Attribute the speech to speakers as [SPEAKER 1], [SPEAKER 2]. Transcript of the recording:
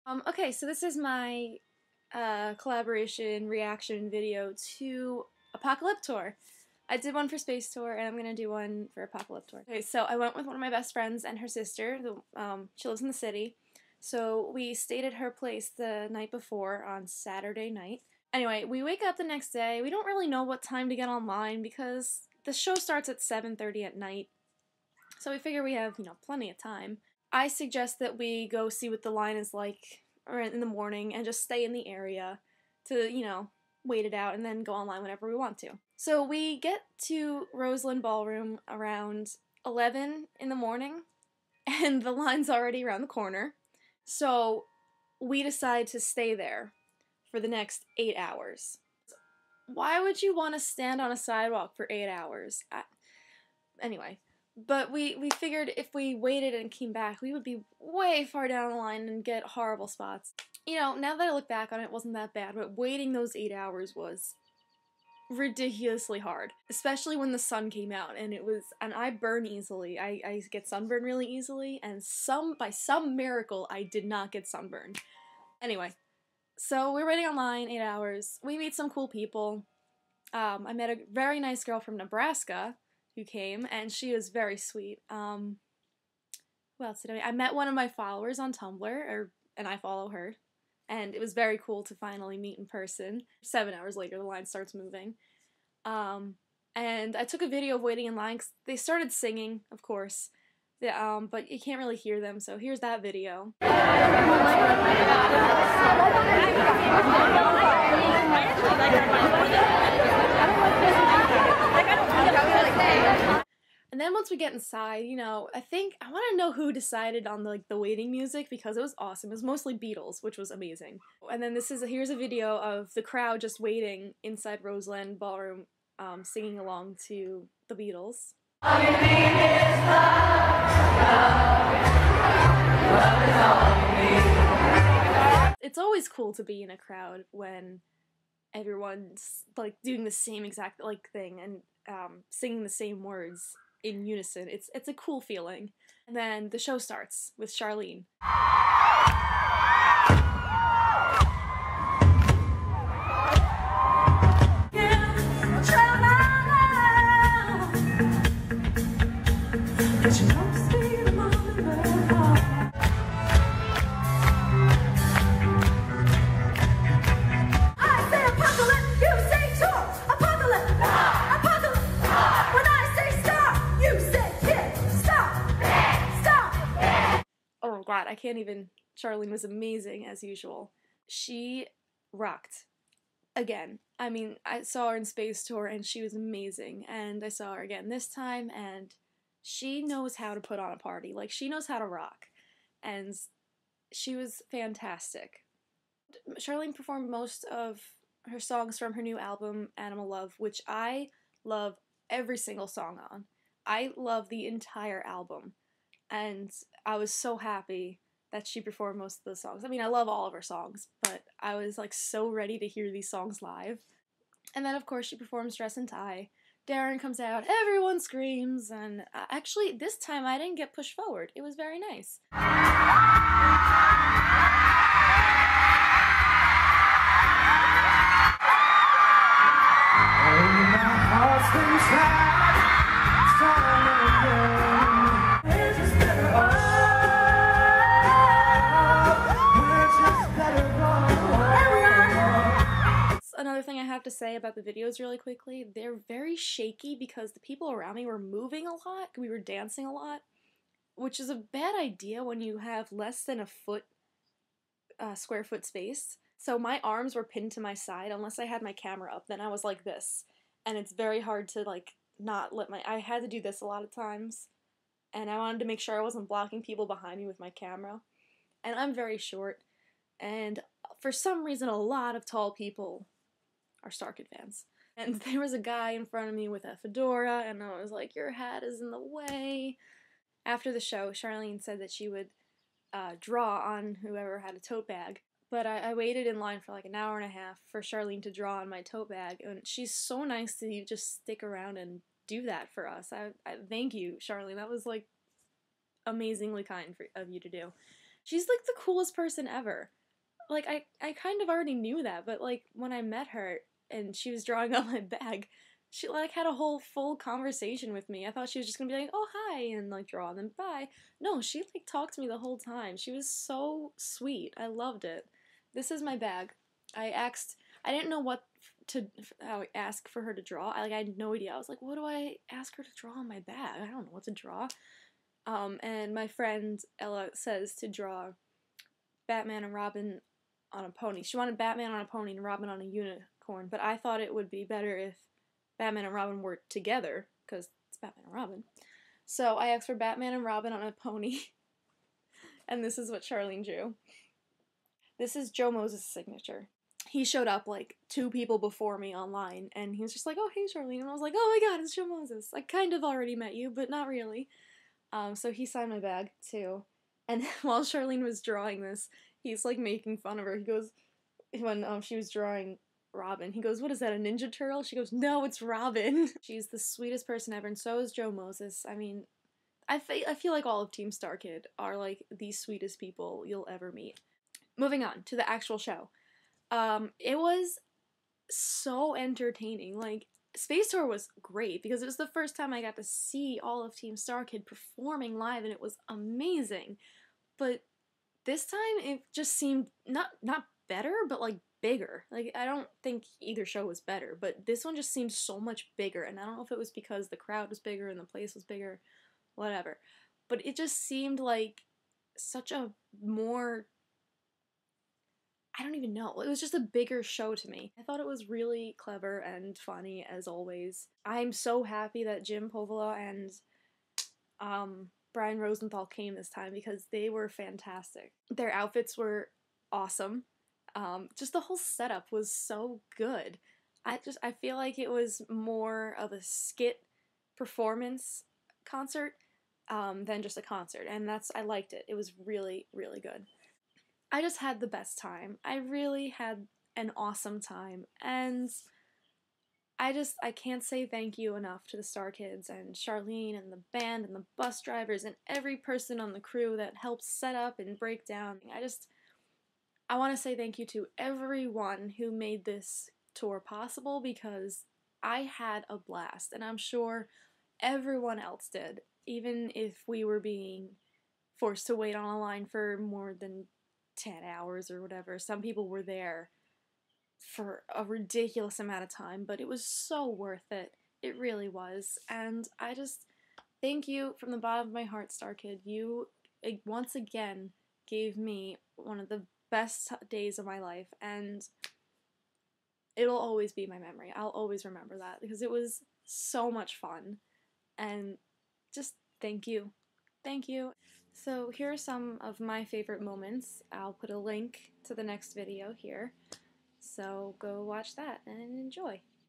[SPEAKER 1] Okay, so this is my collaboration reaction video to Apocalyptour. I did one for Space Tour, and I'm gonna do one for Apocalyptour. Okay, so I went with one of my best friends and her sister. She lives in the city, so we stayed at her place the night before on Saturday night. Anyway, we wake up the next day. We don't really know what time to get online because the show starts at 7:30 at night, so we figure we have, plenty of time. I suggest that we go see what the line is like in the morning and just stay in the area to, wait it out and then go online whenever we want to. So we get to Roseland Ballroom around 11 in the morning and the line's already around the corner. So we decide to stay there for the next 8 hours. Why would you want to stand on a sidewalk for 8 hours? Anyway. But we figured if we waited and came back, we would be way far down the line and get horrible spots. Now that I look back on it, it wasn't that bad, but waiting those 8 hours was ridiculously hard. Especially when the sun came out, and I burn easily. I get sunburned really easily, and by some miracle, I did not get sunburned. Anyway, so we're waiting online 8 hours. We meet some cool people. I met a very nice girl from Nebraska who came, and she was very sweet. Who else did I met one of my followers on Tumblr, and I follow her, and it was very cool to finally meet in person. 7 hours later, the line starts moving. And I took a video of waiting in line, 'cause they started singing, of course, but you can't really hear them, so here's that video. And then once we get inside, I want to know who decided on the waiting music because it was awesome. It was mostly Beatles, which was amazing. And then here's a video of the crowd just waiting inside Roseland Ballroom, singing along to the Beatles. It's always cool to be in a crowd when everyone's doing the same exact thing and singing the same words in unison. It's a cool feeling. And then the show starts with Charlene. Oh god, I can't even. Charlene was amazing as usual. She rocked. Again. I mean, I saw her in Space Tour and she was amazing, and I saw her again this time, and she knows how to put on a party. She knows how to rock. And she was fantastic. Charlene performed most of her songs from her new album, Animal Love, which I love every single song on. I love the entire album. And I was so happy that she performed most of the songs. I mean, I love all of her songs, but I was so ready to hear these songs live. And then, of course, she performs Dress and Tie. Darren comes out, everyone screams, and actually, this time I didn't get pushed forward. It was very nice. Another thing I have to say about the videos really quickly, they're very shaky because the people around me were moving a lot, we were dancing a lot, which is a bad idea when you have less than a square foot space. So my arms were pinned to my side unless I had my camera up, then I was like this. And it's very hard to not let I had to do this a lot of times, and I wanted to make sure I wasn't blocking people behind me with my camera. And I'm very short, and for some reason a lot of tall people are StarKid fans. And there was a guy in front of me with a fedora, and I was like, your hat is in the way. After the show, Charlene said that she would draw on whoever had a tote bag. But I waited in line for an hour and a half for Charlene to draw on my tote bag, and she's so nice to just stick around and do that for us. I thank you, Charlene. That was amazingly kind of you to do. She's the coolest person ever. like, I kind of already knew that, but, like, when I met her and she was drawing on my bag, she, like, had a whole full conversation with me. I thought she was just gonna be like, oh, hi, and, like, draw, and then bye. No, she, like, talked to me the whole time. She was so sweet. I loved it. This is my bag. I didn't know what to ask for her to draw. I had no idea. I was like, what do I ask her to draw on my bag? I don't know what to draw. And my friend Ella says to draw Batman and Robin on a pony. She wanted Batman on a pony and Robin on a unicorn, but I thought it would be better if Batman and Robin were together, because it's Batman and Robin. So I asked for Batman and Robin on a pony, and this is what Charlene drew. This is Joe Moses' signature. He showed up like 2 people before me online, and he was just like, oh, hey, Charlene, and I was like, oh my god, it's Joe Moses. I kind of already met you, but not really. So he signed my bag, too. And while Charlene was drawing this, he's, like, making fun of her. He goes, when she was drawing Robin, he goes, what is that, a Ninja Turtle? She goes, no, it's Robin. She's the sweetest person ever, and so is Joe Moses. I mean, I feel like all of Team StarKid are, like, the sweetest people you'll ever meet. Moving on to the actual show. It was so entertaining. Like, Space Tour was great because it was the first time I got to see all of Team StarKid performing live, and it was amazing. But this time it just seemed not better, but like bigger. Like, I don't think either show was better, but this one just seemed so much bigger, and I don't know if it was because the crowd was bigger and the place was bigger, whatever. But it just seemed like such a more, I don't even know. It was just a bigger show to me. I thought it was really clever and funny, as always. I'm so happy that Jim Povola and Brian Rosenthal came this time because they were fantastic. Their outfits were awesome. Just the whole setup was so good. I feel like it was more of a skit performance concert than just a concert, and I liked it. It was really, really good. I just had the best time. I really had an awesome time, and I can't say thank you enough to the StarKids and Charlene and the band and the bus drivers and every person on the crew that helped set up and break down. I want to say thank you to everyone who made this tour possible, because I had a blast, and I'm sure everyone else did, even if we were being forced to wait on a line for more than 10 hours or whatever. Some people were there for a ridiculous amount of time, but it was so worth it. It really was. And I just thank you from the bottom of my heart, StarKid. You once again gave me one of the best days of my life, and it'll always be my memory. I'll always remember that because it was so much fun. And just thank you. Thank you. So here are some of my favorite moments. I'll put a link to the next video here. So go watch that and enjoy.